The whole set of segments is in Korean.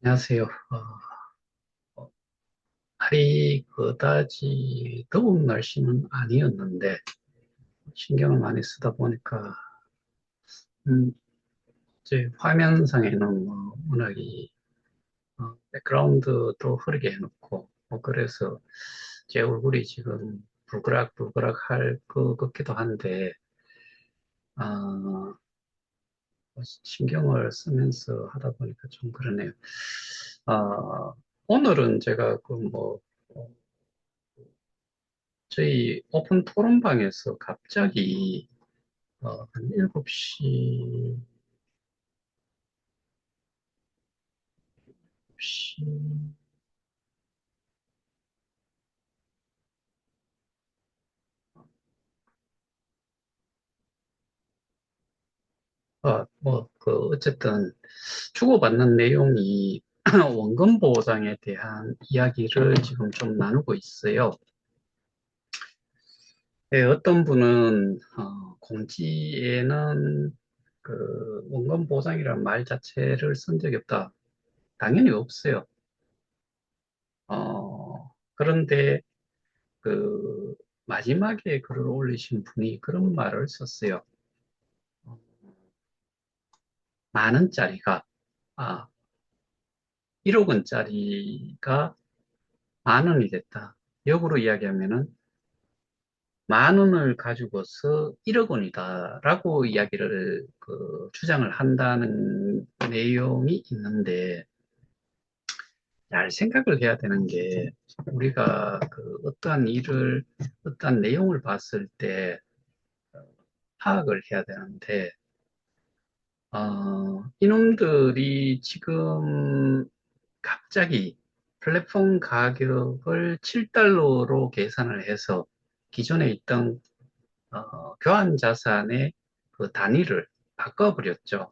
안녕하세요. 날이 그다지 더운 날씨는 아니었는데, 신경을 많이 쓰다 보니까, 음, 제 화면상에는 워낙이, 백그라운드도 흐리게 해놓고, 그래서 제 얼굴이 지금 불그락불그락 할 것 같기도 한데, 어, 신경을 쓰면서 하다 보니까 좀 그러네요. 오늘은 제가 저희 오픈 토론방에서 갑자기 한 7시, 어쨌든 주고받는 내용이 원금 보장에 대한 이야기를 지금 좀 나누고 있어요. 예, 어떤 분은 공지에는 그 원금 보장이라는 말 자체를 쓴 적이 없다. 당연히 없어요. 그런데 그 마지막에 글을 올리신 분이 그런 말을 썼어요. 어, 만 원짜리가, 1억 원짜리가 만 원이 됐다. 역으로 이야기하면은 만 원을 가지고서 1억 원이다라고 이야기를 주장을 한다는 내용이 있는데, 잘 생각을 해야 되는 게, 우리가 어떠한 내용을 봤을 때 파악을 해야 되는데, 이놈들이 지금 갑자기 플랫폼 가격을 7달러로 계산을 해서 기존에 있던 교환 자산의 그 단위를 바꿔버렸죠.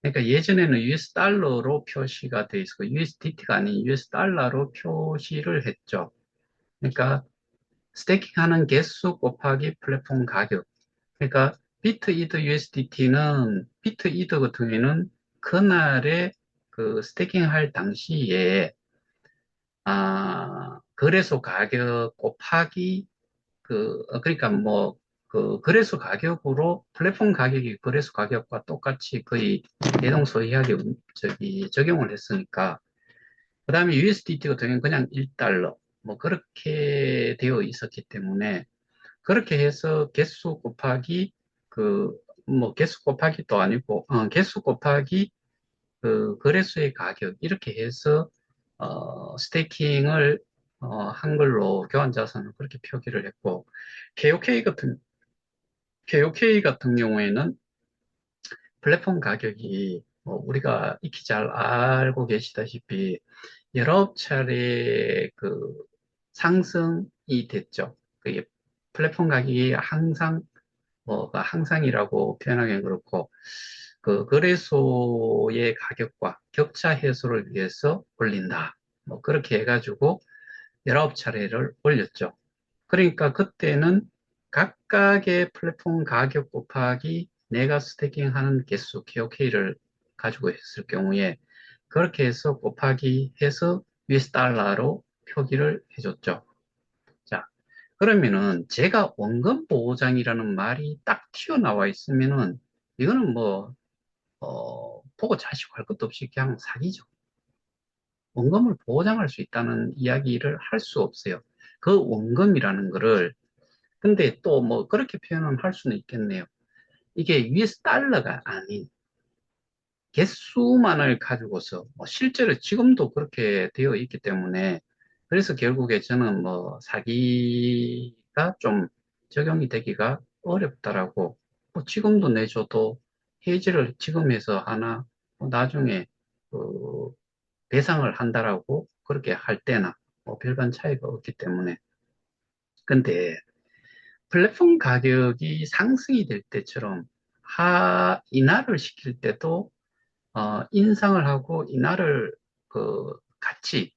그러니까 예전에는 US 달러로 표시가 돼 있었고 USDT가 아닌 US 달러로 표시를 했죠. 그러니까 스테이킹하는 개수 곱하기 플랫폼 가격. 그러니까 비트 이더 USDT는 비트 이더 같은 경우에는 그날에 그 스테이킹 할 당시에 거래소 가격 곱하기 그러니까 거래소 가격으로 플랫폼 가격이 거래소 가격과 똑같이 거의 대동소이하게 적용을 했으니까 그다음에 USDT 같은 경우는 그냥 1달러 그렇게 되어 있었기 때문에 그렇게 해서 개수 곱하기도 아니고 개수 곱하기 그 거래소의 가격 이렇게 해서 스테이킹을 한 걸로 교환 자산을 그렇게 표기를 했고 KOK 같은 KOK 같은 경우에는 플랫폼 가격이 우리가 익히 잘 알고 계시다시피 여러 차례 상승이 됐죠. 그게 플랫폼 가격이 항상이라고 표현하기는 그렇고 그 거래소의 가격과 격차 해소를 위해서 올린다. 그렇게 해가지고 19차례를 올렸죠. 그러니까 그때는 각각의 플랫폼 가격 곱하기 내가 스태킹하는 개수, KOK를 가지고 했을 경우에 그렇게 해서 곱하기 해서 US 달러로 표기를 해줬죠. 자, 그러면은 제가 원금 보장이라는 말이 딱 튀어나와 있으면은 이거는 보고 자시고 할 것도 없이 그냥 사기죠. 원금을 보장할 수 있다는 이야기를 할 수 없어요. 그 원금이라는 거를 근데 또 그렇게 표현을 할 수는 있겠네요. 이게 US 달러가 아닌 개수만을 가지고서 실제로 지금도 그렇게 되어 있기 때문에 그래서 결국에 저는 사기가 좀 적용이 되기가 어렵다라고 지금도 내줘도 해지를 지금 해서 하나 나중에 그 배상을 한다라고 그렇게 할 때나 별반 차이가 없기 때문에 근데 플랫폼 가격이 상승이 될 때처럼 인하를 시킬 때도 인상을 하고 인하를 같이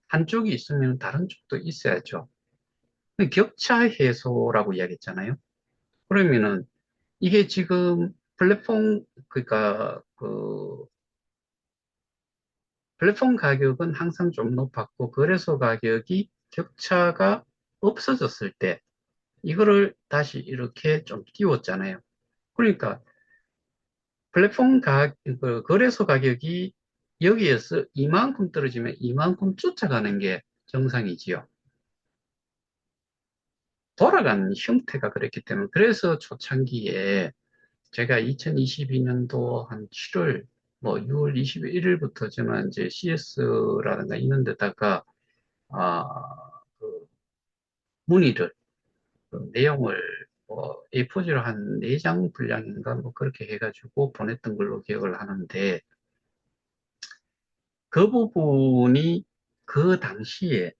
한쪽이 있으면 다른 쪽도 있어야죠. 격차 해소라고 이야기했잖아요. 그러면은 이게 지금 플랫폼 그러니까 플랫폼 가격은 항상 좀 높았고, 거래소 가격이 격차가 없어졌을 때, 이거를 다시 이렇게 좀 띄웠잖아요. 그러니까 거래소 가격이 여기에서 이만큼 떨어지면 이만큼 쫓아가는 게 정상이지요. 돌아가는 형태가 그랬기 때문에, 그래서 초창기에 제가 2022년도 한 7월, 뭐 6월 21일부터 저는 이제 CS라든가 이런 데다가, 아, 그 문의를, 그 내용을 뭐 A4지로 한 4장 분량인가 뭐 그렇게 해가지고 보냈던 걸로 기억을 하는데, 그 부분이 그 당시에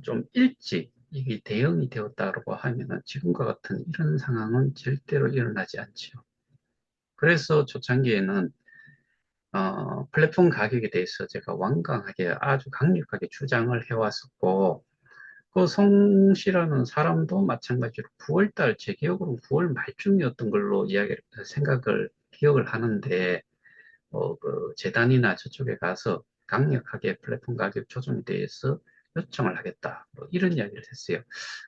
좀 일찍 이게 대응이 되었다고 하면은 지금과 같은 이런 상황은 절대로 일어나지 않죠. 그래서 초창기에는 플랫폼 가격에 대해서 제가 완강하게 아주 강력하게 주장을 해왔었고, 그 성씨라는 사람도 마찬가지로 9월달, 제 기억으로는 9월 말쯤이었던 걸로 생각을, 기억을 하는데, 그 재단이나 저쪽에 가서 강력하게 플랫폼 가격 조정에 대해서 요청을 하겠다. 뭐 이런 이야기를 했어요.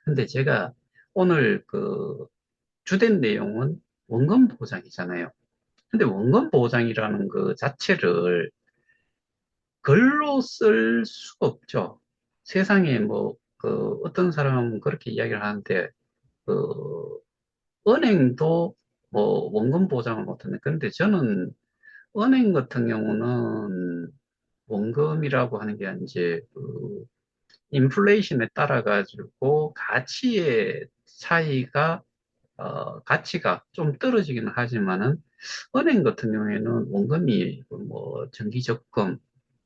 근데 제가 오늘 그 주된 내용은 원금 보장이잖아요. 근데 원금 보장이라는 그 자체를 글로 쓸 수가 없죠. 세상에 뭐, 어떤 사람은 그렇게 이야기를 하는데, 그, 은행도 뭐, 원금 보장을 못하는데, 그런데 저는 은행 같은 경우는 원금이라고 하는 게 이제, 인플레이션에 따라 가지고 가치의 차이가, 가치가 좀 떨어지기는 하지만은, 은행 같은 경우에는 원금이 뭐, 정기 적금,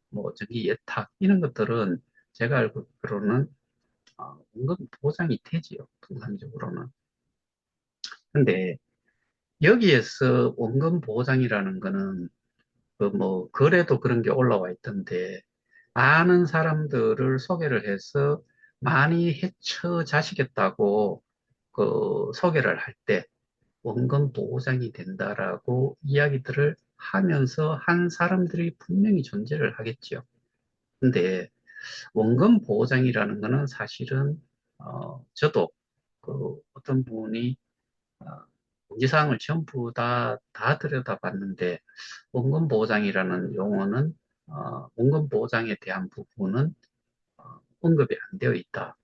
뭐 전기 예탁 이런 것들은 제가 알기로는 원금 보장이 되지요. 통상적으로는. 근데 여기에서 원금 보장이라는 거는 그 뭐 거래도 그런 게 올라와 있던데 많은 사람들을 소개를 해서 많이 헤쳐 자시겠다고 그 소개를 할 때 원금 보장이 된다라고 이야기들을 하면서 한 사람들이 분명히 존재를 하겠죠. 근데 원금 보장이라는 거는 사실은 저도 그 어떤 분이 어, 공지사항을 전부 다 들여다봤는데 원금 보장이라는 용어는 원금 보장에 대한 부분은 언급이 안 되어 있다.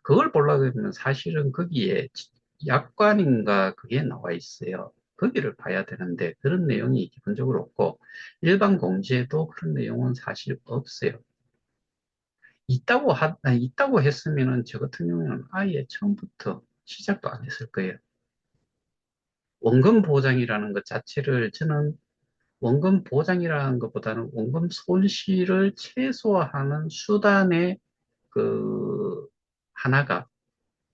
그걸 보려고 하면 사실은 거기에 약관인가 그게 나와 있어요. 거기를 봐야 되는데 그런 내용이 기본적으로 없고 일반 공지에도 그런 내용은 사실 없어요. 있다고 했으면은 저 같은 경우에는 아예 처음부터 시작도 안 했을 거예요. 원금 보장이라는 것 자체를 저는 원금 보장이라는 것보다는 원금 손실을 최소화하는 수단의 그 하나가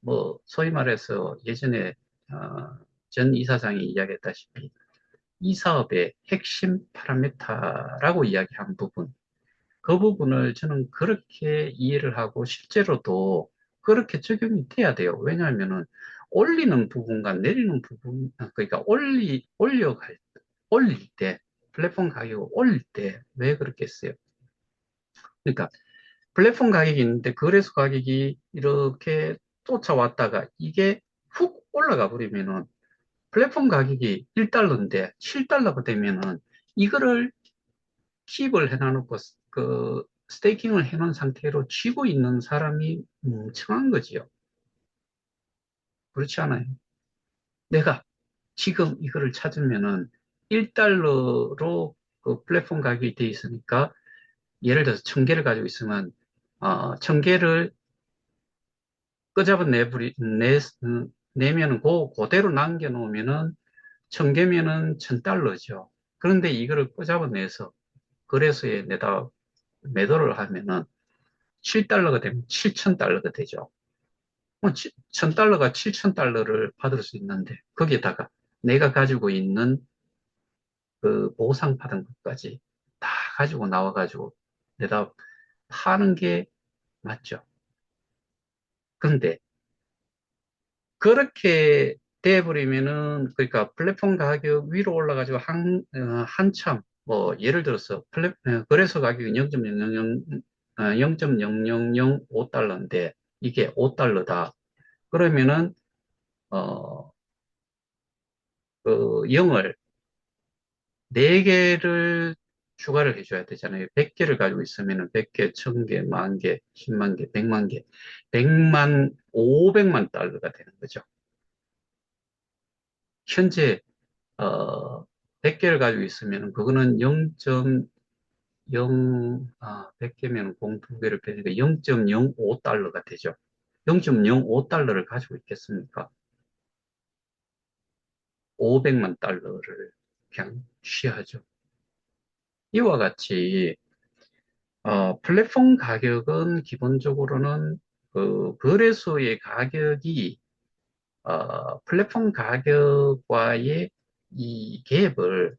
뭐 소위 말해서 예전에 전 이사장이 이야기했다시피 이 사업의 핵심 파라미터라고 이야기한 부분 그 부분을 저는 그렇게 이해를 하고 실제로도 그렇게 적용이 돼야 돼요. 왜냐하면은 올리는 부분과 내리는 부분, 그러니까 올릴 때, 플랫폼 가격을 올릴 때 왜 그렇게 했어요? 그러니까 플랫폼 가격이 있는데 거래소 가격이 이렇게 쫓아왔다가 이게 훅 올라가 버리면은 플랫폼 가격이 1달러인데 7달러가 되면은 이거를 킵을 해놔놓고 그 스테이킹을 해놓은 상태로 쥐고 있는 사람이 멍청한 거지요. 그렇지 않아요? 내가 지금 이거를 찾으면은 1달러로 그 플랫폼 가격이 돼 있으니까 예를 들어서 1000개를 가지고 있으면 1000개를 끄잡아 내면은 그대로 남겨놓으면은 1000개면은 1000달러죠. 그런데 이거를 끄잡아 내서 거래소에 내다 매도를 하면은 7달러가 되면 7000달러가 되죠. 1000달러가 7000달러를 받을 수 있는데, 거기에다가 내가 가지고 있는 그 보상받은 것까지 다 가지고 나와가지고 내다 파는 게 맞죠. 그런데 그렇게 돼버리면은, 그러니까 플랫폼 가격 위로 올라가지고 한참 뭐, 예를 들어서, 거래소 가격이 0.00005달러인데, 이게 5달러다. 그러면은, 어, 그 0을 4개를 추가를 해줘야 되잖아요. 100개를 가지고 있으면은 100개, 1000개, 10,000개, 10만 개, 100만 개, 100만, 500만 달러가 되는 거죠. 현재, 100개를 가지고 있으면 그거는 100개면 공 2개를 빼니까 0.05달러가 되죠. 0.05달러를 가지고 있겠습니까? 500만 달러를 그냥 취하죠. 이와 같이 플랫폼 가격은 기본적으로는 그 거래소의 가격이 플랫폼 가격과의 이 갭을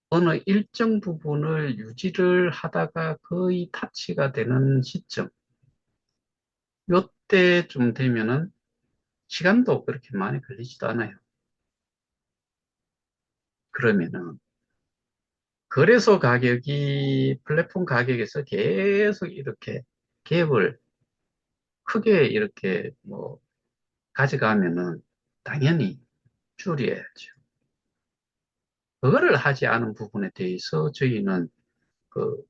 어느 일정 부분을 유지를 하다가 거의 타치가 되는 시점, 요때쯤 되면은 시간도 그렇게 많이 걸리지도 않아요. 그러면은 거래소 가격이 플랫폼 가격에서 계속 이렇게 갭을 크게 이렇게 뭐 가져가면은 당연히 줄여야죠. 그거를 하지 않은 부분에 대해서 저희는 그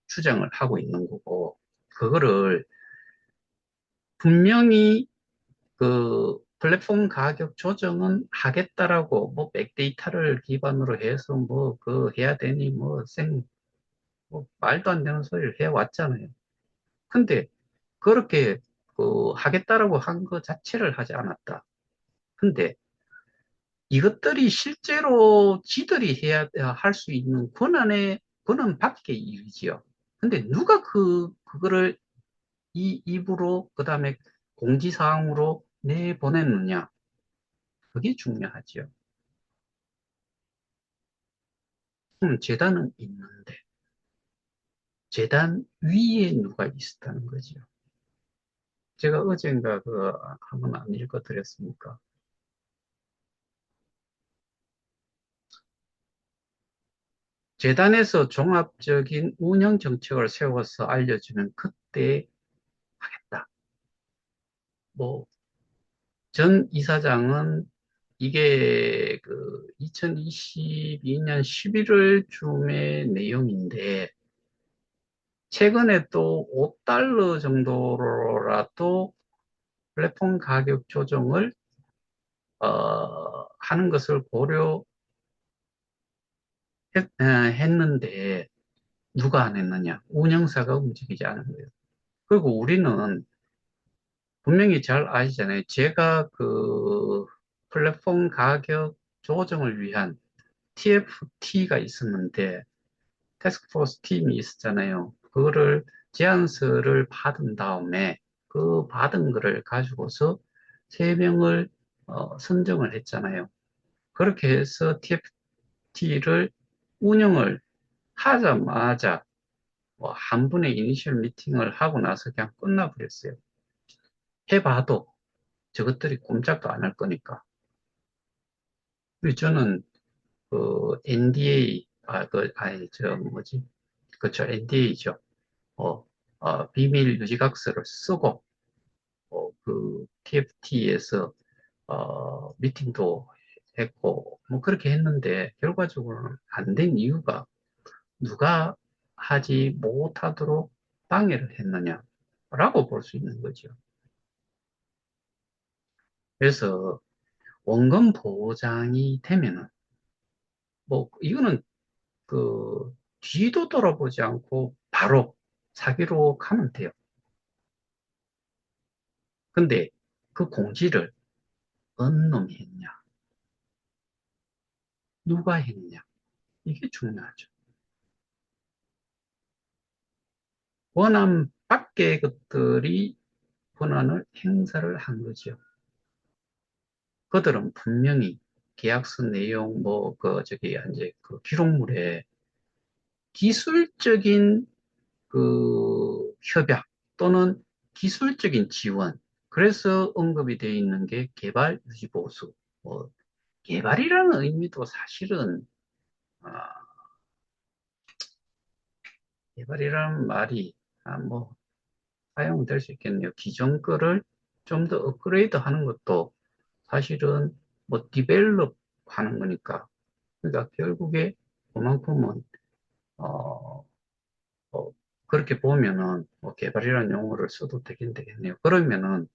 주장을 하고 있는 거고, 그거를 분명히 그 플랫폼 가격 조정은 하겠다라고 뭐 백데이터를 기반으로 해서 뭐 그 해야 되니 뭐 말도 안 되는 소리를 해 왔잖아요. 근데 그렇게 그 하겠다라고 한 거 자체를 하지 않았다. 근데 이것들이 실제로 지들이 해야 할 수 있는 권한 밖의 일이지요. 근데 누가 그거를 이 입으로 그다음에 공지사항으로 내보냈느냐? 그게 중요하지요. 재단은 있는데 재단 위에 누가 있었다는 거죠. 제가 어젠가 그 한번 안 읽어드렸습니까? 재단에서 종합적인 운영 정책을 세워서 알려주면 그때 하겠다. 뭐 전 이사장은 이게 그 2022년 11월쯤의 내용인데 최근에 또 5달러 정도로라도 플랫폼 가격 조정을 하는 것을 고려했는데 누가 안 했느냐? 운영사가 움직이지 않은 거예요. 그리고 우리는 분명히 잘 아시잖아요. 제가 그 플랫폼 가격 조정을 위한 TFT가 있었는데 태스크포스 팀이 있었잖아요. 그거를 제안서를 받은 다음에 그 받은 거를 가지고서 세명을 선정을 했잖아요. 그렇게 해서 TFT를 운영을 하자마자 뭐한 분의 이니셜 미팅을 하고 나서 그냥 끝나버렸어요. 해봐도 저것들이 꼼짝도 안 할 거니까. 그리고 저는 그 NDA, 아니, 저 뭐지? 그쵸, NDA죠. 비밀 유지각서를 쓰고, 그 TFT에서, 미팅도 했고, 뭐 그렇게 했는데, 결과적으로는 안 된 이유가 누가 하지 못하도록 방해를 했느냐라고 볼 수 있는 거죠. 그래서 원금 보장이 되면은, 뭐, 이거는 그, 뒤도 돌아보지 않고 바로 사기로 가면 돼요. 근데 그 공지를 어느 놈이 했냐? 누가 했냐? 이게 중요하죠. 권한 밖의 것들이 권한을 행사를 한 거죠. 그들은 분명히 계약서 내용, 이제 그 기록물에 기술적인 그 협약 또는 기술적인 지원, 그래서 언급이 되어 있는 게 개발 유지 보수. 뭐, 개발이라는 의미도 사실은 개발이라는 말이, 뭐, 사용될 수 있겠네요. 기존 거를 좀 더 업그레이드 하는 것도 사실은 뭐, 디벨롭 하는 거니까. 그러니까 결국에 그만큼은, 어, 어, 그렇게 보면은, 뭐, 개발이라는 용어를 써도 되겠네요. 그러면은,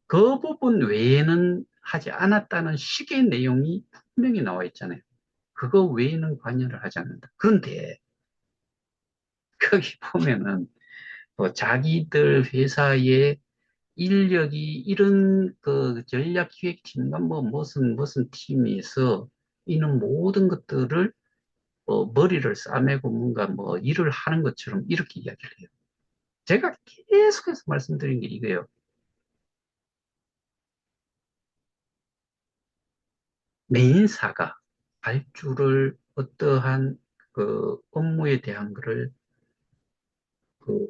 그 부분 외에는 하지 않았다는 식의 내용이 분명히 나와 있잖아요. 그거 외에는 관여를 하지 않는다. 그런데 거기 보면은 뭐 자기들 회사의 인력이 이런 그 전략기획팀과 뭐 무슨 팀에서 이런 모든 것들을 머리를 싸매고 뭔가 뭐 일을 하는 것처럼 이렇게 이야기를 해요. 제가 계속해서 말씀드린 게 이거예요. 메인사가 발주를 어떠한 그 업무에 대한 거를 그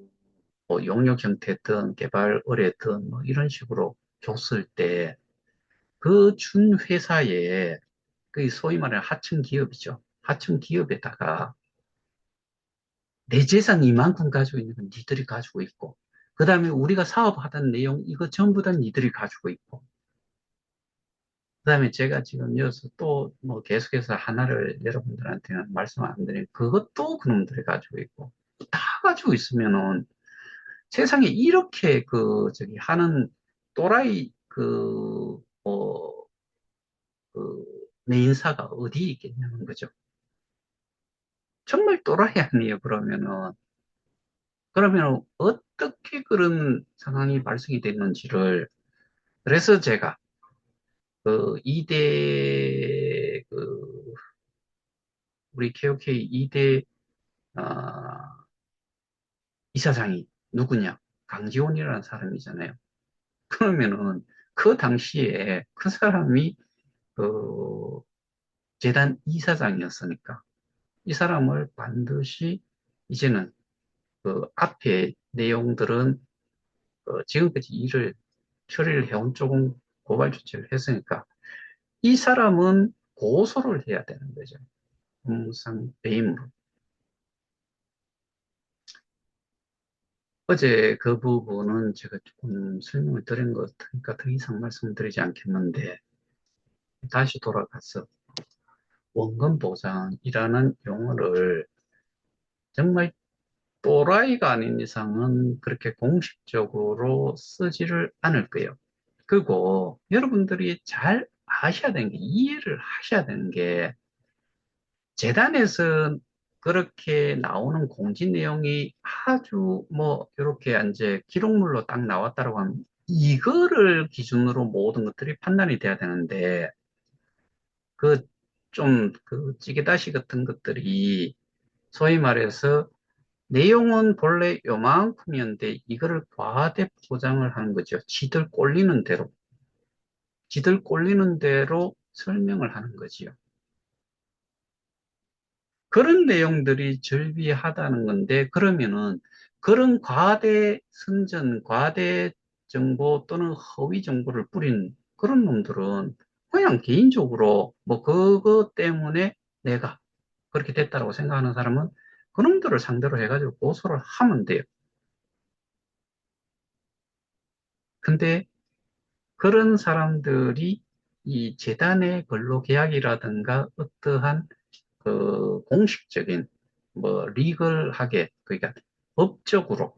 뭐 용역 형태든 개발 의뢰든 뭐 이런 식으로 줬을 때 그 준 회사에 그 소위 말하는 하청 기업이죠. 하청 기업에다가 내 재산 이만큼 가지고 있는 건 니들이 가지고 있고 그 다음에 우리가 사업하던 내용 이거 전부 다 니들이 가지고 있고 그 다음에 제가 지금 이어서 또 뭐 계속해서 하나를 여러분들한테는 말씀 안 드린 그것도 그놈들이 가지고 있고 다 가지고 있으면은 세상에 이렇게 저기 하는 또라이 그 내인사가 어디 있겠냐는 거죠. 정말 또라이 아니에요, 그러면 어떻게 그런 상황이 발생이 됐는지를 그래서 제가 이대 우리 KOK 이대 이사장이 누구냐? 강지원이라는 사람이잖아요. 그러면은 그 당시에 그 사람이 그 재단 이사장이었으니까 이 사람을 반드시 이제는 그 앞에 내용들은 지금까지 일을 처리를 해온 쪽은 고발 조치를 했으니까 이 사람은 고소를 해야 되는 거죠. 업무상 배임으로. 어제 그 부분은 제가 조금 설명을 드린 것 같으니까 더 이상 말씀드리지 않겠는데 다시 돌아가서 원금 보장이라는 용어를 정말 또라이가 아닌 이상은 그렇게 공식적으로 쓰지를 않을 거예요. 그리고 여러분들이 잘 아셔야 되는 게, 이해를 하셔야 되는 게, 재단에서 그렇게 나오는 공지 내용이 아주 뭐, 이렇게 이제 기록물로 딱 나왔다고 하면, 이거를 기준으로 모든 것들이 판단이 돼야 되는데, 그, 찌개다시 같은 것들이, 소위 말해서, 내용은 본래 요만큼이었는데, 이거를 과대 포장을 하는 거죠. 지들 꼴리는 대로 설명을 하는 거지요. 그런 내용들이 절비하다는 건데, 그러면은 그런 과대 선전, 과대 정보 또는 허위 정보를 뿌린 그런 놈들은 그냥 개인적으로 뭐 그것 때문에 내가 그렇게 됐다고 생각하는 사람은 그놈들을 상대로 해가지고 고소를 하면 돼요. 근데 그런 사람들이 이 재단의 근로계약이라든가 어떠한 공식적인 뭐 리걸하게 그러니까 법적으로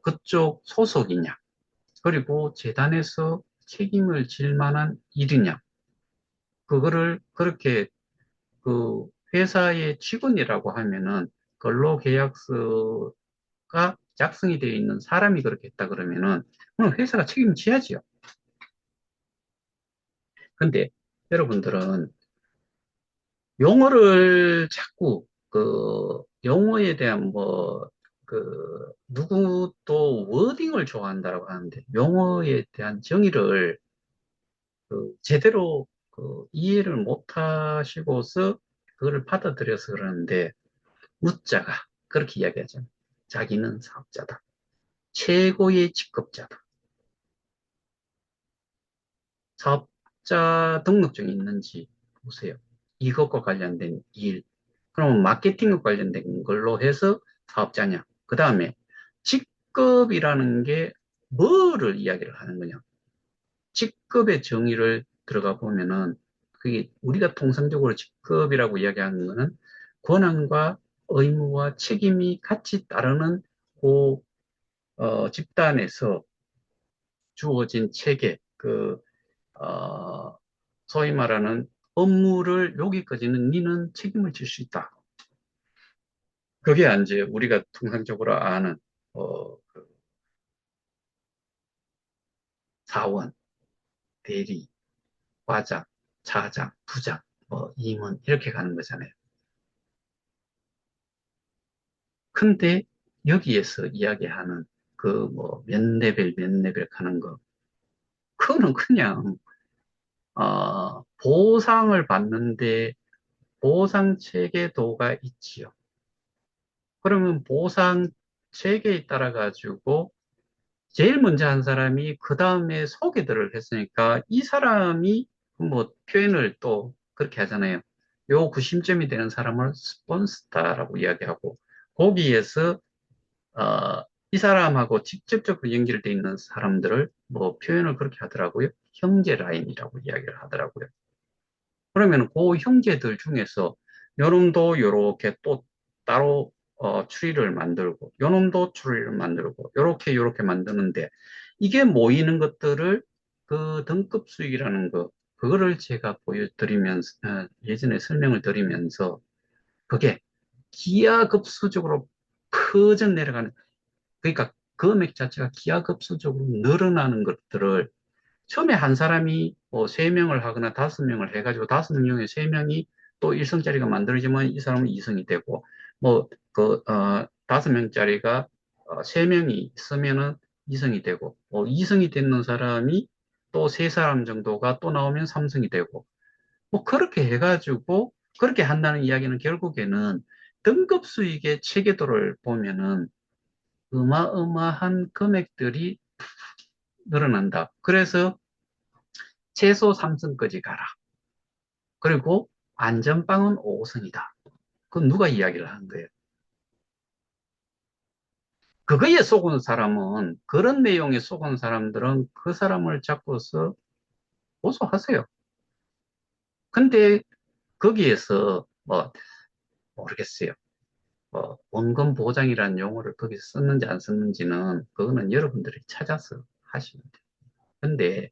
그쪽 소속이냐 그리고 재단에서 책임을 질 만한 일이냐 그거를 그렇게 그 회사의 직원이라고 하면은 근로계약서가 작성이 되어 있는 사람이 그렇게 했다 그러면은 그럼 회사가 책임을 져야지요. 근데 여러분들은 용어를 자꾸 용어에 대한 누구 또 워딩을 좋아한다고 하는데 용어에 대한 정의를 제대로 이해를 못 하시고서 그거를 받아들여서 그러는데 무자가 그렇게 이야기하죠. 자기는 사업자다. 최고의 직급자다. 사업자 등록증이 있는지 보세요. 이것과 관련된 일. 그러면 마케팅과 관련된 걸로 해서 사업자냐. 그 다음에 직급이라는 게 뭐를 이야기를 하는 거냐. 직급의 정의를 들어가 보면은 그게 우리가 통상적으로 직급이라고 이야기하는 거는 권한과 의무와 책임이 같이 따르는 그 집단에서 주어진 체계, 어, 소위 말하는 업무를 여기까지는 니는 책임을 질 수 있다. 그게 이제 우리가 통상적으로 아는 그 사원, 대리, 과장, 차장, 부장, 뭐 임원 이렇게 가는 거잖아요. 근데 여기에서 이야기하는 그 뭐 몇 레벨 몇 레벨 가는 거, 그거는 그냥 보상을 받는데 보상 체계도가 있지요. 그러면 보상 체계에 따라 가지고 제일 먼저 한 사람이 그 다음에 소개들을 했으니까 이 사람이 뭐 표현을 또 그렇게 하잖아요. 요 구심점이 되는 사람을 스폰서다라고 이야기하고 거기에서 이 사람하고 직접적으로 연결되어 있는 사람들을 뭐 표현을 그렇게 하더라고요. 형제 라인이라고 이야기를 하더라고요. 그러면 그 형제들 중에서 요놈도 요렇게 또 따로 추리를 만들고 요놈도 추리를 만들고 요렇게 만드는데 이게 모이는 것들을 그 등급 수익이라는 거 그거를 제가 보여드리면서 예전에 설명을 드리면서 그게 기하급수적으로 퍼져 내려가는 그러니까 금액 자체가 기하급수적으로 늘어나는 것들을 처음에 한 사람이 뭐 세 명을 하거나 다섯 명을 해가지고 다섯 명 중에 세 명이 또 일성짜리가 만들어지면 이 사람은 이성이 되고 뭐 다섯 명짜리가 세 명이 있으면은 이성이 되고 이성이 되는 사람이 또 세 사람 정도가 또 나오면 삼성이 되고 뭐 그렇게 해가지고 그렇게 한다는 이야기는 결국에는 등급 수익의 체계도를 보면은 어마어마한 금액들이 늘어난다. 그래서 최소 3성까지 가라. 그리고 안전빵은 5성이다. 그건 누가 이야기를 한 거예요? 그거에 속은 사람은, 그런 내용에 속은 사람들은 그 사람을 잡고서 고소하세요. 근데 거기에서 뭐, 모르겠어요. 뭐, 원금 보장이라는 용어를 거기서 썼는지 안 썼는지는 그거는 여러분들이 찾아서 하시면 돼요. 근데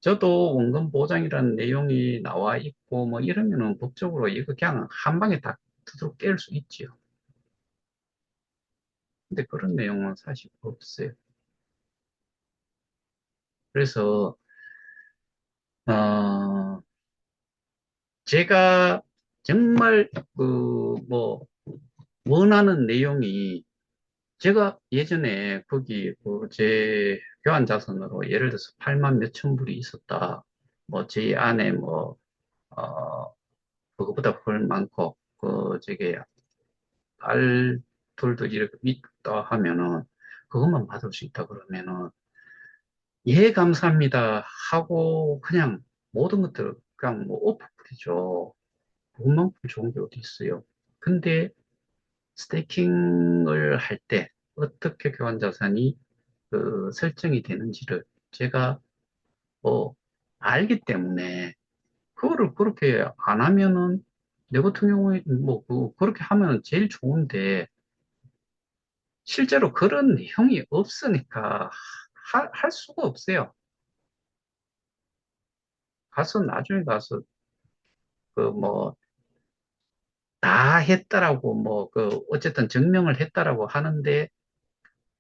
저도 원금 보장이라는 내용이 나와 있고 뭐 이러면은 법적으로 이거 그냥 한 방에 다 두드러 깰 수 있지요. 근데 그런 내용은 사실 없어요. 그래서 어 제가 정말 뭐 원하는 내용이 제가 예전에 거기 제 교환 자산으로 예를 들어서 8만 몇천 불이 있었다. 뭐 제 안에 그거보다 훨 많고 저게 딸들도 이렇게 있다 하면은 그것만 받을 수 있다 그러면은 예 감사합니다 하고 그냥 모든 것들 그냥 뭐 엎어버리죠. 그것만큼 좋은 게 어디 있어요. 근데 스테이킹을 할 때 어떻게 교환 자산이 설정이 되는지를 제가 뭐 알기 때문에 그거를 그렇게 안 하면은 내 같은 경우에 뭐 그렇게 하면 제일 좋은데 실제로 그런 내용이 없으니까 할 수가 없어요. 가서 나중에 가서 그 뭐 다 했다라고 뭐 어쨌든 증명을 했다라고 하는데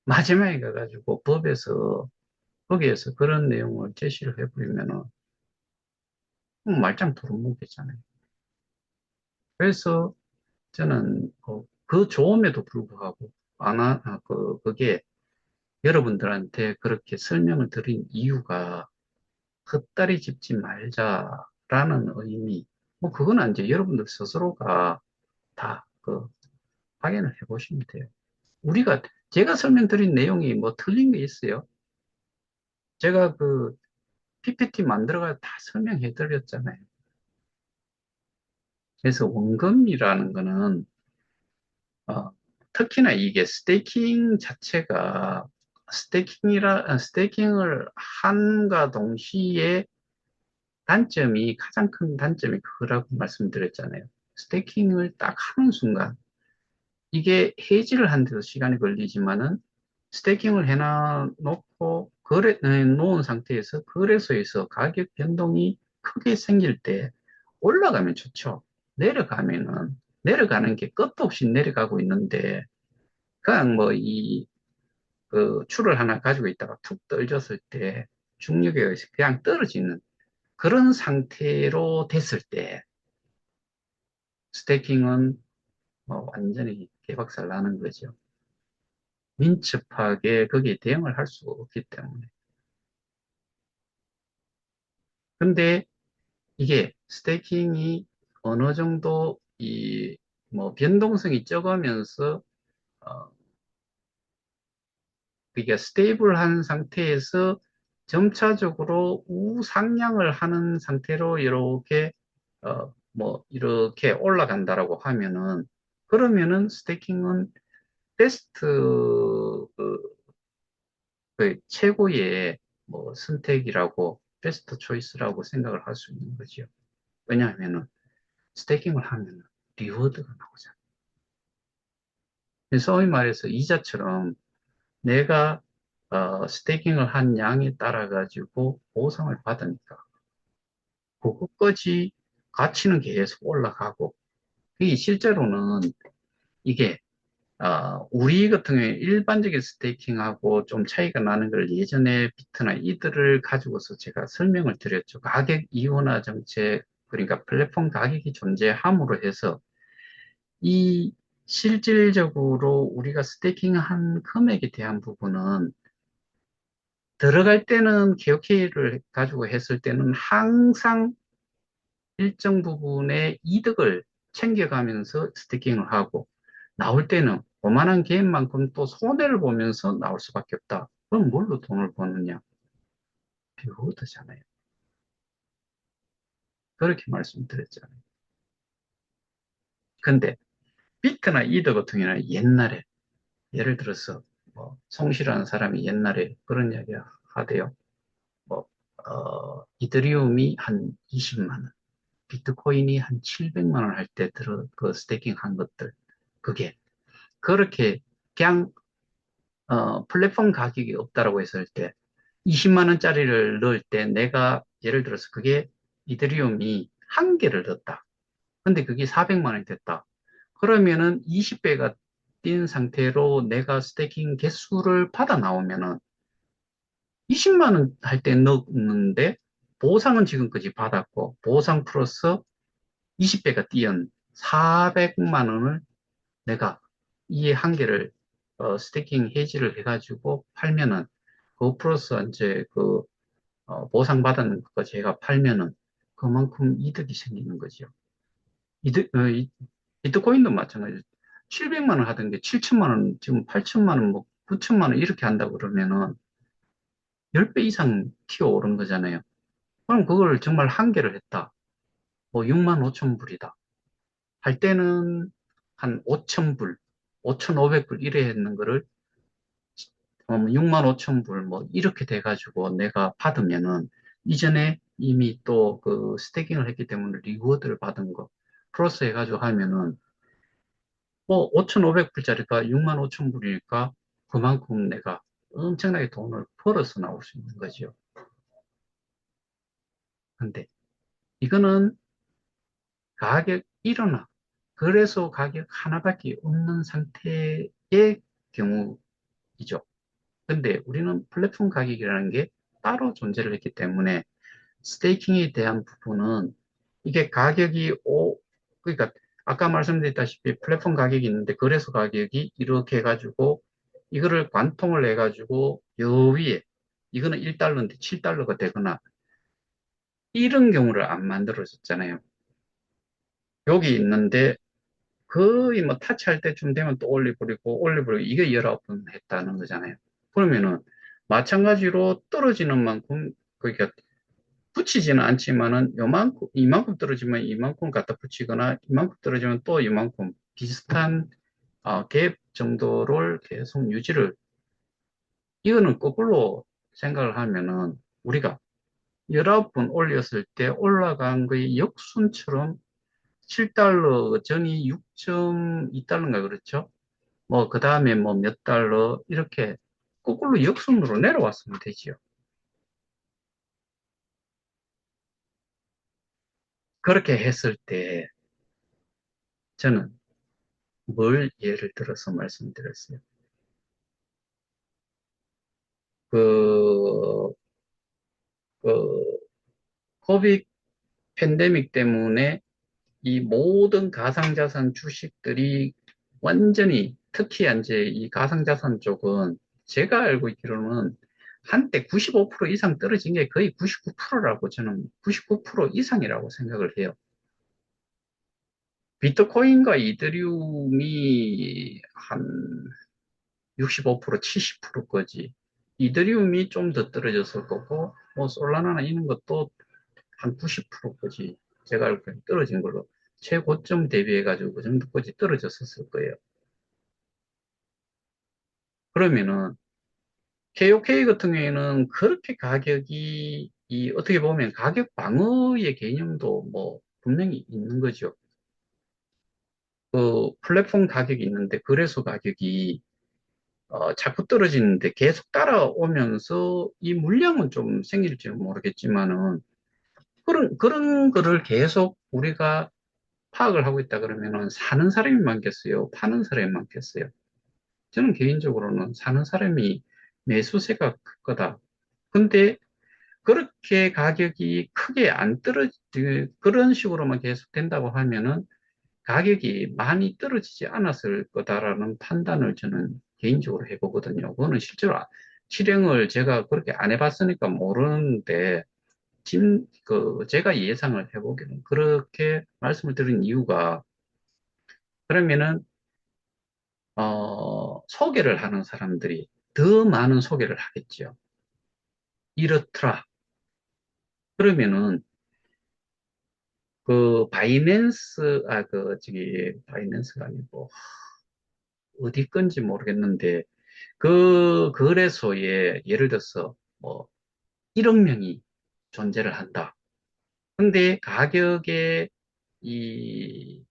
마지막에 가가지고 법에서 거기에서 그런 내용을 제시를 해버리면은 말짱 도루묵이잖아요. 그래서 저는 그 좋음에도 불구하고 그게 여러분들한테 그렇게 설명을 드린 이유가 헛다리 짚지 말자라는 의미, 뭐, 그건 이제 여러분들 스스로가 다, 확인을 해 보시면 돼요. 제가 설명드린 내용이 뭐 틀린 게 있어요? 제가 PPT 만들어가 다 설명해 드렸잖아요. 그래서 원금이라는 거는, 어, 특히나 이게 스테이킹 자체가 스테이킹을 함과 동시에 가장 큰 단점이 그거라고 말씀드렸잖아요. 스테이킹을 딱 하는 순간, 이게 해지를 하는데도 시간이 걸리지만은, 스테이킹을 해놔놓고, 놓은 상태에서 거래소에서 가격 변동이 크게 생길 때, 올라가면 좋죠. 내려가는 게 끝도 없이 내려가고 있는데, 그냥 뭐 줄을 하나 가지고 있다가 툭 떨어졌을 때, 중력에 의해서 그냥 떨어지는 그런 상태로 됐을 때, 스태킹은 뭐 완전히 개박살 나는 거죠. 민첩하게 거기에 대응을 할 수 없기 때문에. 근데 이게 스태킹이 어느 정도 뭐 변동성이 적으면서, 어, 그게 스테이블한 상태에서 점차적으로 우상향을 하는 상태로 이렇게, 뭐 이렇게 올라간다라고 하면은, 그러면은 스태킹은 베스트, 그 최고의 뭐 선택이라고, 베스트 초이스라고 생각을 할 수 있는 거죠. 왜냐하면은 스테이킹을 하면 리워드가 나오잖아요. 소위 말해서 이자처럼 내가 스테이킹을 한 양에 따라 가지고 보상을 받으니까 그것까지 가치는 계속 올라가고, 이 실제로는 이게 우리 같은 경우에 일반적인 스테이킹하고 좀 차이가 나는 걸 예전에 비트나 이들을 가지고서 제가 설명을 드렸죠. 가격 이원화 정책, 그러니까 플랫폼 가격이 존재함으로 해서 이 실질적으로 우리가 스테이킹한 금액에 대한 부분은 들어갈 때는 기업회의를 가지고 했을 때는 항상 일정 부분의 이득을 챙겨가면서 스태킹을 하고, 나올 때는 오만한 개인만큼 또 손해를 보면서 나올 수밖에 없다. 그럼 뭘로 돈을 버느냐? 비오드잖아요. 그렇게 말씀드렸잖아요. 근데 비트나 이더 같은 경우는 옛날에, 예를 들어서 뭐 송시라는 사람이 옛날에 그런 이야기 하대요. 뭐 이더리움이 한 20만 원, 비트코인이 한 700만 원 할 때 그 스테이킹 한 것들, 그게 그렇게 그냥 플랫폼 가격이 없다라고 했을 때 20만 원짜리를 넣을 때 내가 예를 들어서 그게 이더리움이 한 개를 넣었다. 근데 그게 400만 원이 됐다. 그러면은 20배가 뛴 상태로 내가 스테이킹 개수를 받아 나오면은 20만 원 할 때 넣었는데 보상은 지금까지 받았고, 보상 플러스 20배가 뛰은 400만 원을 내가 이 한 개를 스테이킹 해지를 해가지고 팔면은, 그 플러스 이제 보상받은 거 제가 팔면은 그만큼 이득이 생기는 거죠. 비트코인도 마찬가지죠. 700만 원 하던 게 7천만 원, 지금 8천만 원, 뭐 9천만 원 이렇게 한다 그러면은 10배 이상 튀어오른 거잖아요. 그럼 그걸 정말 한 개를 했다. 뭐 6만 5천 불이다. 할 때는 한 5천 불, 5,500불 이래 했는 거를 6만 5천 불, 뭐, 이렇게 돼가지고 내가 받으면은, 이전에 이미 또 그 스테이킹을 했기 때문에 리워드를 받은 거, 플러스 해가지고 하면은, 뭐, 5,500불짜리가 6만 5천 불이니까 그만큼 내가 엄청나게 돈을 벌어서 나올 수 있는 거죠. 근데 이거는 가격 일어나. 그래서 가격 하나밖에 없는 상태의 경우이죠. 근데 우리는 플랫폼 가격이라는 게 따로 존재를 했기 때문에 스테이킹에 대한 부분은 이게 그러니까 아까 말씀드렸다시피 플랫폼 가격이 있는데 거래소 가격이 이렇게 해가지고 이거를 관통을 해가지고 요 위에 이거는 1달러인데 7달러가 되거나 이런 경우를 안 만들어졌잖아요. 여기 있는데 거의 뭐 타치할 때쯤 되면 또 올려버리고 이게 19번 했다는 거잖아요. 그러면은 마찬가지로 떨어지는 만큼, 그러니까 붙이지는 않지만은 요만큼, 이만큼 떨어지면 이만큼 갖다 붙이거나 이만큼 떨어지면 또 이만큼 비슷한 갭 정도를 계속 유지를, 이거는 거꾸로 생각을 하면은 우리가 19번 올렸을 때 올라간 거의 역순처럼 7달러 전이 6.2달러인가 그렇죠? 뭐, 그 다음에 뭐 몇 달러 이렇게 거꾸로 역순으로 내려왔으면 되지요. 그렇게 했을 때 저는 뭘 예를 들어서 말씀드렸어요. 그, 그, 코비드 팬데믹 때문에 이 모든 가상자산 주식들이 완전히, 특히 이제 이 가상자산 쪽은 제가 알고 있기로는 한때 95% 이상 떨어진 게 거의 99%라고, 저는 99% 이상이라고 생각을 해요. 비트코인과 이더리움이 한 65%, 70%까지. 이더리움이 좀 더 떨어졌을 거고, 뭐 솔라나나 이런 것도 한 90%까지 제가 알고 있는 떨어진 걸로, 최고점 대비해가지고 그 정도까지 떨어졌었을 거예요. 그러면은 KOK 같은 경우에는 그렇게 가격이, 이 어떻게 보면 가격 방어의 개념도 뭐 분명히 있는 거죠. 그 플랫폼 가격이 있는데 거래소 가격이 자꾸 떨어지는데 계속 따라오면서 이 물량은 좀 생길지 모르겠지만은 그런 거를 계속 우리가 파악을 하고 있다 그러면은 사는 사람이 많겠어요? 파는 사람이 많겠어요? 저는 개인적으로는 사는 사람이 매수세가 클 거다. 근데 그렇게 가격이 크게 안 그런 식으로만 계속 된다고 하면은 가격이 많이 떨어지지 않았을 거다라는 판단을 저는 개인적으로 해보거든요. 그거는 실제로 실행을 제가 그렇게 안 해봤으니까 모르는데, 제가 예상을 해보기는 그렇게 말씀을 드린 이유가, 그러면은, 소개를 하는 사람들이 더 많은 소개를 하겠죠. 이렇더라. 그러면은, 바이낸스가 아니고, 어디 건지 모르겠는데, 그 거래소에 예를 들어서 뭐 1억 명이 존재를 한다. 근데 가격의 이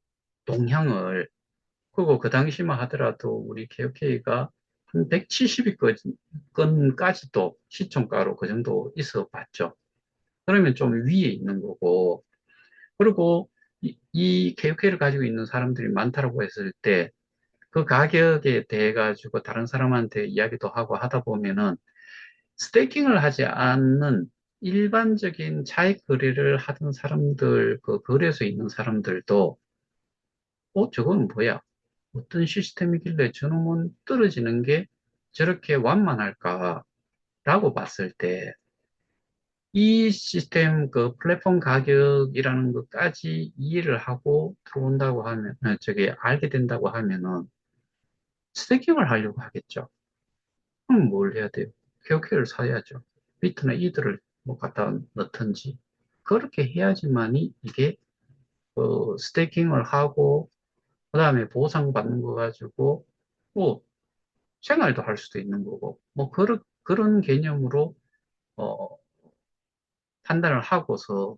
동향을, 그리고 그 당시만 하더라도 우리 KOK가 한 170위권까지도 시총가로 그 정도 있어 봤죠. 그러면 좀 위에 있는 거고, 그리고 이 KOK를 가지고 있는 사람들이 많다고 했을 때 그 가격에 대해 가지고 다른 사람한테 이야기도 하고 하다 보면은 스테이킹을 하지 않는 일반적인 차익 거래를 하던 사람들, 그 거래소에 있는 사람들도, 저건 뭐야? 어떤 시스템이길래 저놈은 떨어지는 게 저렇게 완만할까라고 봤을 때, 이 시스템, 그 플랫폼 가격이라는 것까지 이해를 하고 들어온다고 하면, 저게 알게 된다고 하면은 스테이킹을 하려고 하겠죠. 그럼 뭘 해야 돼요? 케어케어를 사야죠. 비트나 이들을 뭐 갖다 넣든지. 그렇게 해야지만이 이게 스테이킹을 하고 그다음에 보상받는 거 가지고 뭐 생활도 할 수도 있는 거고 뭐 그런 개념으로 어, 판단을 하고서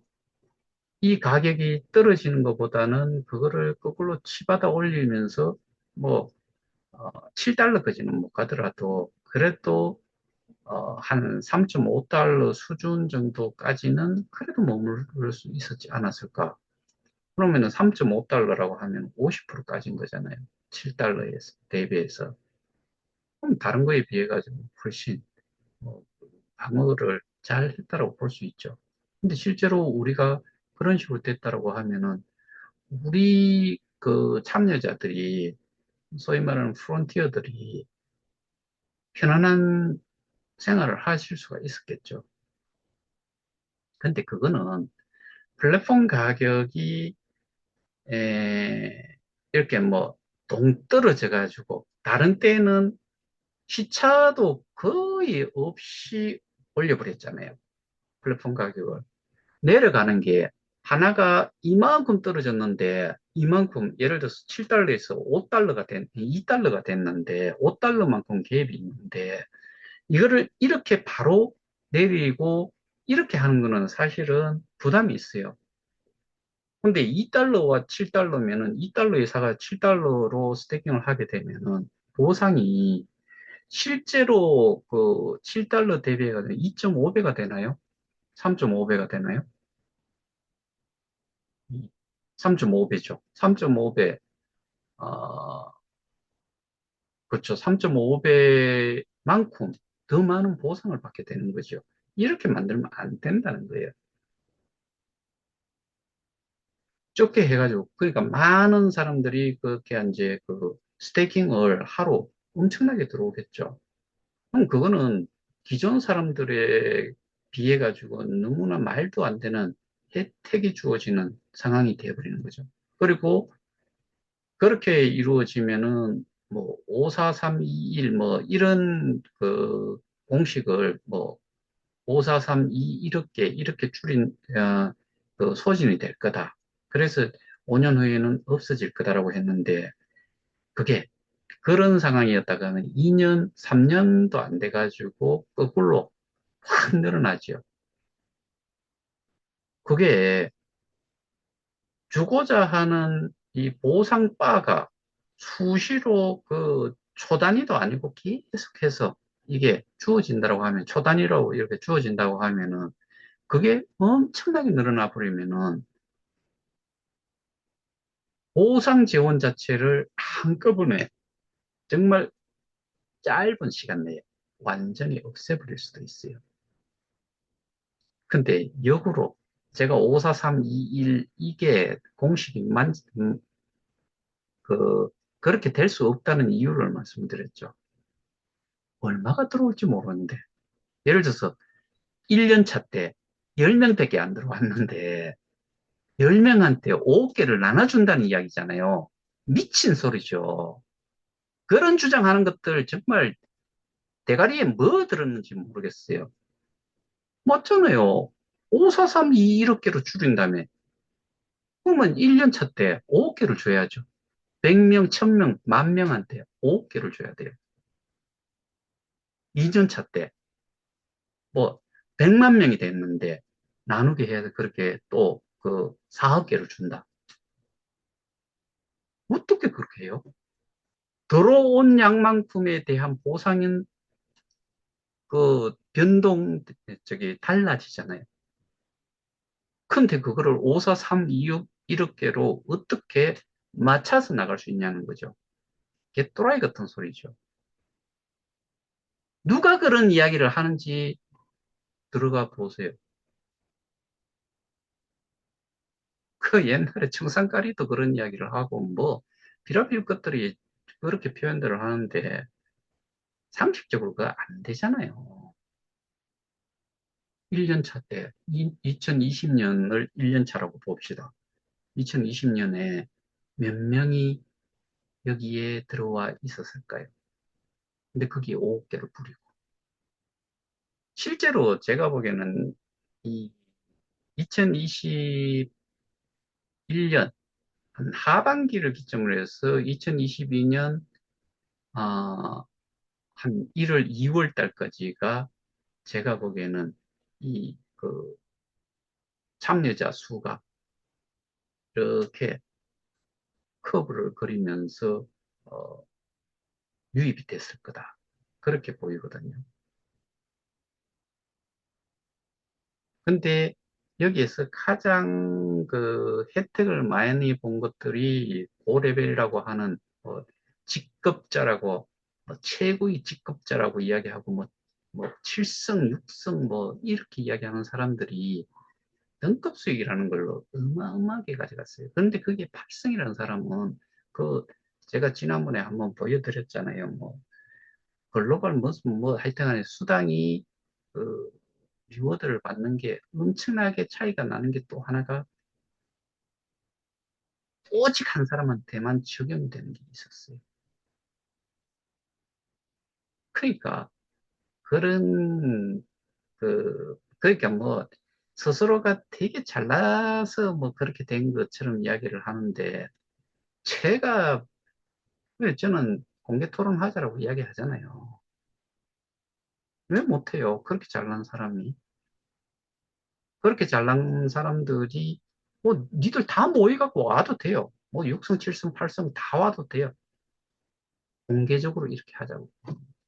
이 가격이 떨어지는 것보다는 그거를 거꾸로 치받아 올리면서 뭐 7달러까지는 못 가더라도 그래도 한 3.5달러 수준 정도까지는 그래도 머무를 수 있었지 않았을까? 그러면은 3.5달러라고 하면 50%까지인 거잖아요. 7달러에 대비해서. 그럼 다른 거에 비해 가지고 훨씬 뭐, 방어를 잘 했다라고 볼 수 있죠. 근데 실제로 우리가 그런 식으로 됐다라고 하면은 우리 그 참여자들이, 소위 말하는 프론티어들이 편안한 생활을 하실 수가 있었겠죠. 근데 그거는 플랫폼 가격이 이렇게 뭐 동떨어져 가지고 다른 때는 시차도 거의 없이 올려버렸잖아요. 플랫폼 가격을. 내려가는 게 하나가 이만큼 떨어졌는데 이만큼 예를 들어서 7달러에서 5달러가 2달러가 됐는데 5달러만큼 갭이 있는데 이거를 이렇게 바로 내리고 이렇게 하는 거는 사실은 부담이 있어요. 근데 2달러와 7달러면은 2달러의 사가 7달러로 스테이킹을 하게 되면은 보상이 실제로 그 7달러 대비해가 2.5배가 되나요? 3.5배가 되나요? 3.5배죠. 3.5배, 그렇죠. 3.5배만큼 더 많은 보상을 받게 되는 거죠. 이렇게 만들면 안 된다는 거예요. 좁게 해가지고, 그러니까 많은 사람들이 그렇게 이제 그 스테이킹을 하러 엄청나게 들어오겠죠. 그럼 그거는 기존 사람들에 비해 가지고 너무나 말도 안 되는 혜택이 주어지는 상황이 되어버리는 거죠. 그리고 그렇게 이루어지면은 뭐 5, 4, 3, 2, 1 뭐 이런 그 공식을 뭐 5, 4, 3, 2 이렇게 줄인 그 소진이 될 거다. 그래서 5년 후에는 없어질 거다라고 했는데 그게 그런 상황이었다가는 2년, 3년도 안 돼가지고 거꾸로 확 늘어나죠. 그게 주고자 하는 이 보상바가 수시로 그 초단위도 아니고 계속해서 이게 주어진다고 하면 초단위로 이렇게 주어진다고 하면은 그게 엄청나게 늘어나 버리면은 보상 지원 자체를 한꺼번에 정말 짧은 시간 내에 완전히 없애버릴 수도 있어요. 근데 역으로 제가 54321 이게 공식이 그, 그렇게 될 수 없다는 이유를 말씀드렸죠. 얼마가 들어올지 모르는데. 예를 들어서 1년 차 때 10명밖에 안 들어왔는데 10명한테 5개를 나눠준다는 이야기잖아요. 미친 소리죠. 그런 주장하는 것들 정말 대가리에 뭐 들었는지 모르겠어요. 맞잖아요. 54322 이렇게로 줄인다며. 그러면 1년 차 때 5개를 줘야죠. 100명, 1000명, 10,000명한테 5개를 줘야 돼요. 2년 차 때, 뭐, 100만 명이 됐는데, 나누게 해서 그렇게 또 그 4억 개를 준다. 어떻게 그렇게 해요? 들어온 양만큼에 대한 보상은 그 변동, 달라지잖아요. 근데 그거를 5, 4, 3, 2, 6 이렇게로 어떻게 맞춰서 나갈 수 있냐는 거죠. 개또라이 같은 소리죠. 누가 그런 이야기를 하는지 들어가 보세요. 그 옛날에 청산가리도 그런 이야기를 하고, 뭐, 비라필 것들이 그렇게 표현들을 하는데, 상식적으로 그거 안 되잖아요. 1년 차 때, 2020년을 1년 차라고 봅시다. 2020년에 몇 명이 여기에 들어와 있었을까요? 근데 그게 5억개를 부리고. 실제로 제가 보기에는 이 2021년 한 하반기를 기점으로 해서 2022년 한 1월, 2월 달까지가 제가 보기에는 이 그 참여자 수가 이렇게 커브를 그리면서 어, 유입이 됐을 거다. 그렇게 보이거든요. 근데 여기에서 가장 그 혜택을 많이 본 것들이 고레벨이라고 하는 직급자라고 최고의 직급자라고 이야기하고 뭐 7승, 6승 뭐 이렇게 이야기하는 사람들이 등급 수익이라는 걸로 어마어마하게 가져갔어요. 그런데 그게 8승이라는 사람은 그 제가 지난번에 한번 보여드렸잖아요. 뭐 글로벌 무슨 뭐 하여튼간에 수당이 그 리워드를 받는 게 엄청나게 차이가 나는 게 또 하나가 오직 한 사람한테만 적용되는 게 있었어요. 그러니까 그런 그러니까 뭐 스스로가 되게 잘나서 뭐 그렇게 된 것처럼 이야기를 하는데, 제가, 왜 저는 공개 토론하자라고 이야기하잖아요. 왜 못해요? 그렇게 잘난 사람이. 그렇게 잘난 사람들이, 뭐, 니들 다 모여갖고 와도 돼요. 뭐, 6성, 7성, 8성 다 와도 돼요. 공개적으로 이렇게 하자고.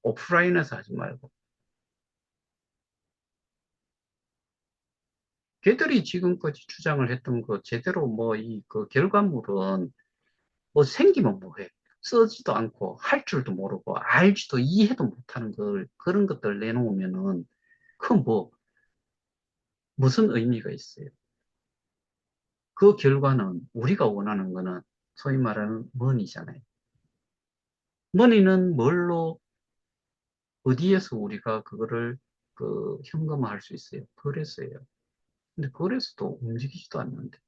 오프라인에서 하지 말고. 걔들이 지금까지 주장을 했던 거, 제대로 뭐, 그 결과물은 뭐 생기면 뭐해. 쓰지도 않고, 할 줄도 모르고, 알지도 이해도 못하는 걸, 그런 것들 내놓으면은, 그 뭐, 무슨 의미가 있어요? 그 결과는 우리가 원하는 거는 소위 말하는 머니잖아요. 머니는 뭘로, 어디에서 우리가 그거를 현금화할 수 있어요? 거래소예요. 근데 거래소도 움직이지도 않는데.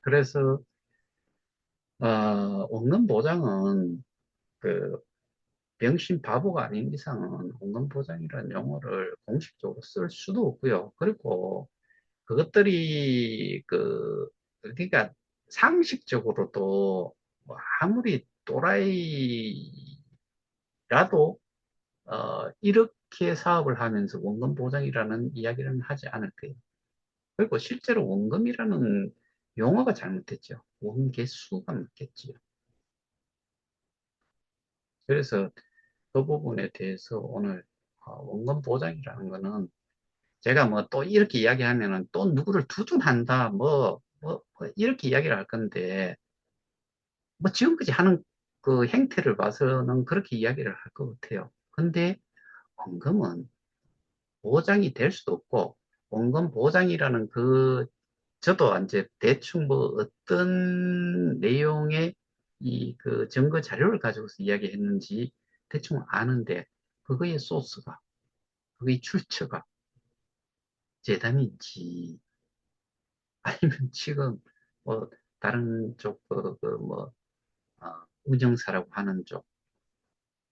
그래서, 원금 보장은 그 병신 바보가 아닌 이상은 원금 보장이라는 용어를 공식적으로 쓸 수도 없고요. 그리고 그것들이 그러니까 상식적으로도 뭐 아무리 또라이라도 이렇게 사업을 하면서 원금 보장이라는 이야기는 하지 않을 거예요. 그리고 실제로 원금이라는 용어가 잘못됐죠. 원개수가 맞겠지요. 그래서 그 부분에 대해서 오늘 원금 보장이라는 거는 제가 뭐 또 이렇게 이야기하면은 또 누구를 두둔한다 뭐 이렇게 이야기를 할 건데 뭐 지금까지 하는 그 행태를 봐서는 그렇게 이야기를 할 것 같아요. 근데 원금은 보장이 될 수도 없고 원금 보장이라는 저도 이제 대충 뭐 어떤 내용의 그 증거 자료를 가지고서 이야기했는지 대충 아는데 그거의 소스가 그거의 출처가 재단인지 아니면 지금 뭐 다른 쪽 운영사라고 하는 쪽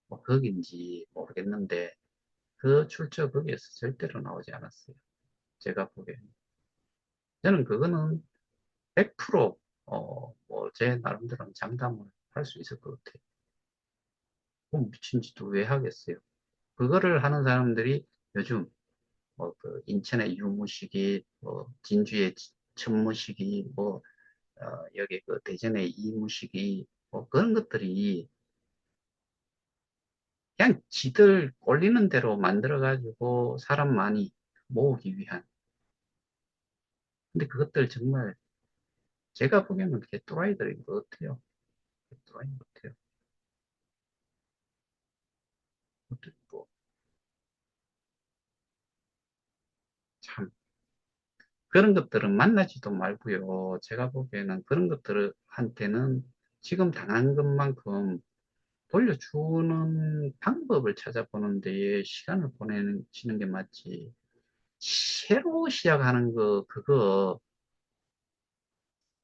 뭐 거기인지 모르겠는데 그 출처 거기에서 절대로 나오지 않았어요. 제가 보기에는. 저는 그거는 100% 뭐 제 나름대로는 장담을 할 수 있을 것 같아요. 그럼 미친 짓도 왜 하겠어요? 그거를 하는 사람들이 요즘 뭐그 인천의 유무시기, 뭐 진주의 천무시기, 뭐 여기 그 대전의 이무시기, 뭐 그런 것들이 그냥 지들 꼴리는 대로 만들어가지고 사람 많이 모으기 위한. 근데 그것들 정말 제가 보기에는 개또라이들인 것 같아요. 개또라이인 것 같아요. 뭐, 참. 그런 것들은 만나지도 말고요. 제가 보기에는 그런 것들한테는 지금 당한 것만큼 돌려주는 방법을 찾아보는 데에 시간을 보내시는 게 맞지. 새로 시작하는 그거,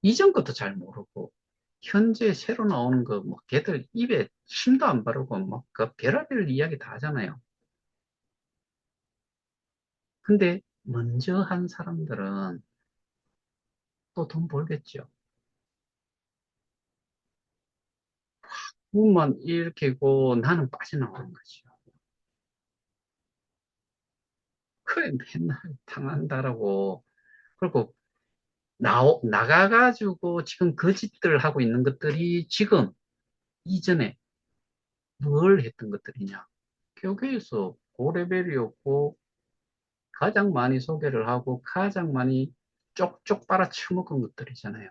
이전 것도 잘 모르고, 현재 새로 나오는 거, 뭐, 걔들 입에 침도 안 바르고, 막, 그 별의별 이야기 다 하잖아요. 근데 먼저 한 사람들은 또 돈 벌겠죠. 그만 일으키고 나는 빠져나오는 거죠. 그래, 맨날 당한다라고. 그리고 나가가지고 지금 거짓들 하고 있는 것들이 지금 이전에 뭘 했던 것들이냐. 교계에서 고레벨이었고 가장 많이 소개를 하고 가장 많이 쪽쪽 빨아 처먹은 것들이잖아요.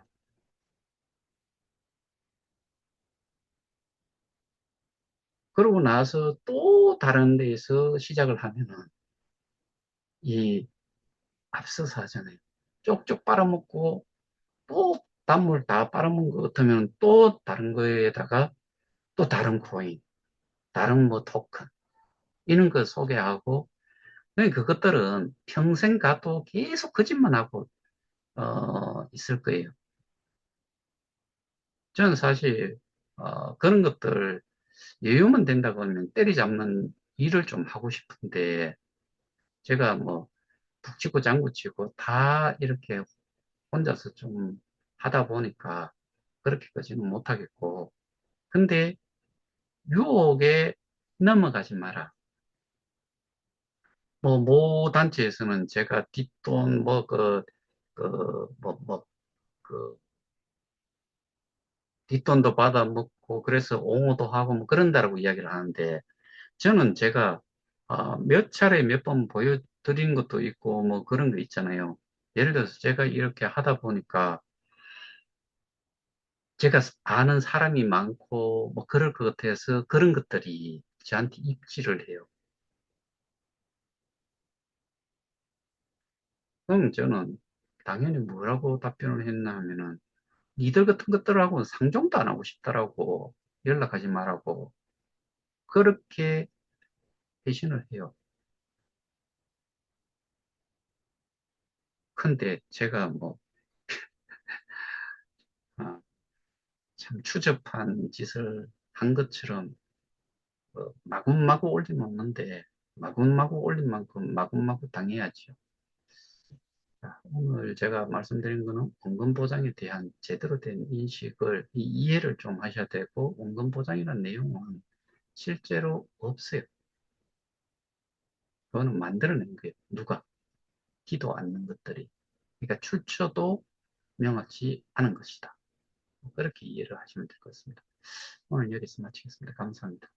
그러고 나서 또 다른 데에서 시작을 하면은 이 앞서서 하잖아요. 쪽쪽 빨아먹고 또 단물 다 빨아먹은 것 같으면 또 다른 거에다가 또 다른 코인, 다른 뭐 토큰 이런 거 소개하고 그것들은 평생 가도 계속 거짓말 하고 있을 거예요. 저는 사실 그런 것들 여유만 된다고 하면 때리잡는 일을 좀 하고 싶은데 제가 뭐 북치고 장구치고 다 이렇게 혼자서 좀 하다 보니까 그렇게까지는 못하겠고. 근데 유혹에 넘어가지 마라. 뭐, 모 단체에서는 제가 뒷돈, 뭐, 그, 뒷돈도 받아 먹고, 그래서 옹호도 하고, 뭐, 그런다라고 이야기를 하는데, 저는 제가, 몇 차례 몇 번 보여드린 것도 있고, 뭐, 그런 거 있잖아요. 예를 들어서 제가 이렇게 하다 보니까, 제가 아는 사람이 많고, 뭐, 그럴 것 같아서 그런 것들이 저한테 입지를 해요. 그럼 저는 당연히 뭐라고 답변을 했나 하면은, 니들 같은 것들하고는 상종도 안 하고 싶다라고 연락하지 말라고 그렇게 배신을 해요. 근데 제가 뭐, 아, 참 추접한 짓을 한 것처럼 마구마구 올리면 없는데 마구마구 올린 만큼 마구마구 당해야죠. 자, 오늘 제가 말씀드린 거는 원금보장에 대한 제대로 된 인식을, 이해를 좀 하셔야 되고, 원금보장이라는 내용은 실제로 없어요. 그거는 만들어낸 거예요. 누가? 기도 않는 것들이. 그러니까 출처도 명확치 않은 것이다. 그렇게 이해를 하시면 될 것 같습니다. 오늘 여기서 마치겠습니다. 감사합니다.